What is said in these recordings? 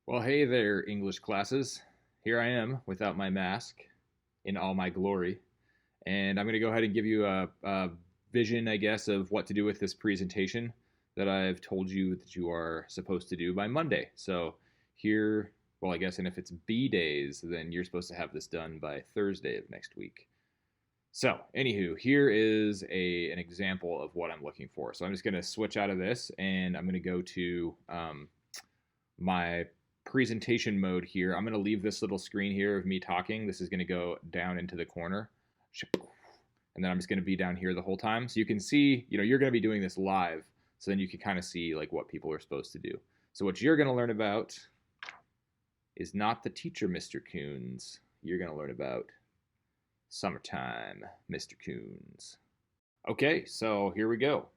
Well, hey there, English classes. Here I am without my mask in all my glory. And I'm going to go ahead and give you a vision, I guess, of what to do with this presentation that I've told you that you are supposed to do by Monday. So, here, well, I guess, and if it's B days, then you're supposed to have this done by Thursday of next week. So, anywho, here is an example of what I'm looking for. So, I'm just going to switch out of this and I'm going to go to my presentation mode here. I'm going to leave this little screen here of me talking. This is going to go down into the corner. And then I'm just going to be down here the whole time. So you can see, you're going to be doing this live. So then you can kind of see like what people are supposed to do. So what you're going to learn about is not the teacher, Mr. Coons. You're going to learn about summertime, Mr. Coons. Okay, so here we go.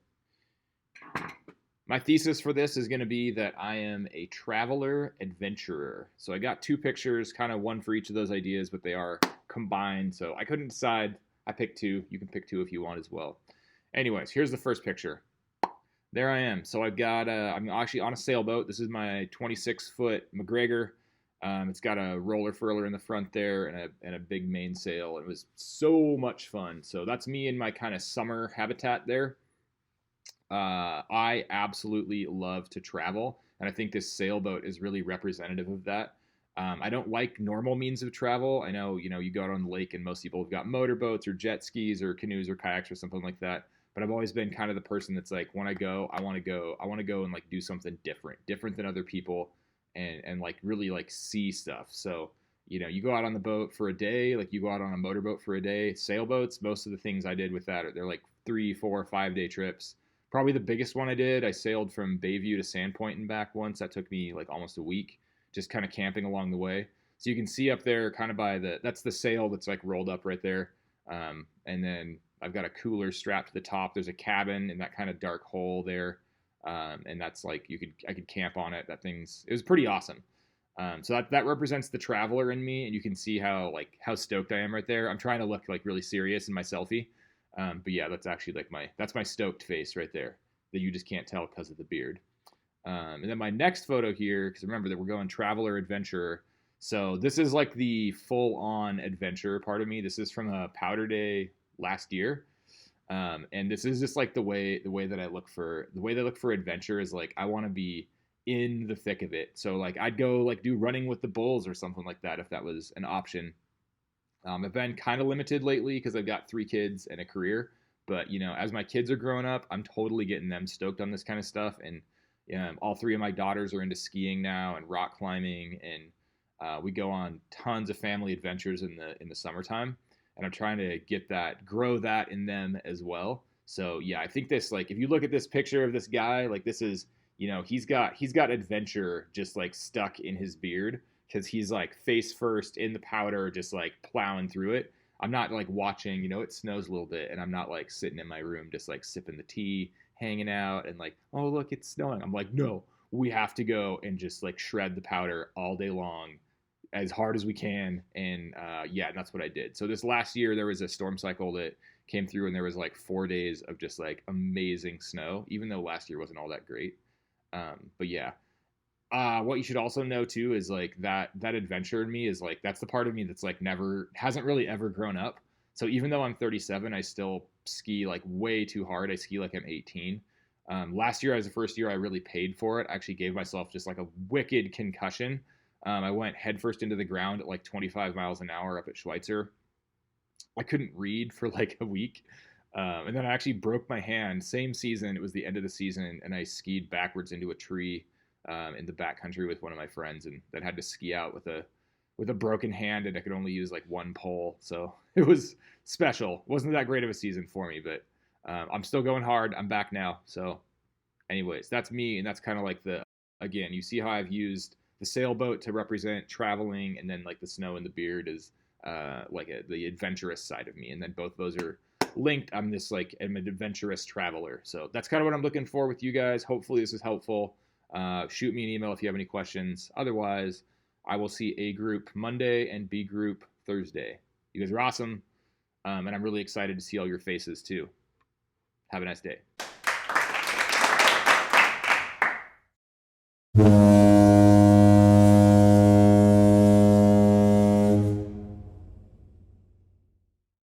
My thesis for this is going to be that I am a traveler adventurer. So I got two pictures, kind of one for each of those ideas, but they are combined. So I couldn't decide. I picked two. You can pick two if you want as well. Anyways, here's the first picture. There I am. So I'm actually on a sailboat. This is my 26-foot McGregor. It's got a roller furler in the front there and a big mainsail. It was so much fun. So that's me in my kind of summer habitat there. I absolutely love to travel, and I think this sailboat is really representative of that. I don't like normal means of travel. I know, you go out on the lake and most people have got motorboats or jet skis or canoes or kayaks or something like that. But I've always been kind of the person that's like, when I go, I want to go and like do something different than other people and like really like see stuff. So, you go out on the boat for a day, like you go out on a motorboat for a day. Sailboats, most of the things I did with that they're like 3, 4, 5 day trips. Probably the biggest one I did, I sailed from Bayview to Sandpoint and back once. That took me like almost a week, just kind of camping along the way. So you can see up there kind of that's the sail that's like rolled up right there. And then I've got a cooler strapped to the top. There's a cabin in that kind of dark hole there. And that's like, I could camp on it. It was pretty awesome. So that represents the traveler in me. And you can see how stoked I am right there. I'm trying to look like really serious in my selfie. But yeah, that's actually like that's my stoked face right there that you just can't tell because of the beard. And then my next photo here, because remember that we're going traveler adventurer. So this is like the full on adventure part of me. This is from a powder day last year. And this is just like the way that I look for adventure is like I want to be in the thick of it. So like I'd go like do running with the bulls or something like that if that was an option. I've been kind of limited lately because I've got 3 kids and a career. But as my kids are growing up, I'm totally getting them stoked on this kind of stuff. And all 3 of my daughters are into skiing now and rock climbing, and we go on tons of family adventures in the summertime. And I'm trying to grow that in them as well. So yeah, I think this like if you look at this picture of this guy, like this is he's got adventure just like stuck in his beard because he's like face first in the powder, just like plowing through it. I'm not like watching, it snows a little bit, and I'm not like sitting in my room just like sipping the tea, hanging out, and like, oh, look, it's snowing. I'm like, no, we have to go and just like shred the powder all day long as hard as we can. And yeah, that's what I did. So this last year, there was a storm cycle that came through, and there was like 4 days of just like amazing snow, even though last year wasn't all that great. But yeah, what you should also know too is like that adventure in me is like that's the part of me that's like never hasn't really ever grown up. So even though I'm 37, I still ski like way too hard. I ski like I'm 18. Last year, as the first year I really paid for it. I actually gave myself just like a wicked concussion. I went headfirst into the ground at like 25 miles an hour up at Schweitzer. I couldn't read for like a week. And then I actually broke my hand. Same season, it was the end of the season, and I skied backwards into a tree in the backcountry with one of my friends, and then had to ski out with a broken hand, and I could only use like one pole. So it was special. It wasn't that great of a season for me, but I'm still going hard. I'm back now. So, anyways, that's me, and that's kind of like again, you see how I've used the sailboat to represent traveling, and then like the snow and the beard is the adventurous side of me, and then both those are linked. I'm an adventurous traveler. So that's kind of what I'm looking for with you guys. Hopefully this is helpful. Shoot me an email if you have any questions. Otherwise, I will see A group Monday and B group Thursday. You guys are awesome. And I'm really excited to see all your faces too. Have a nice day.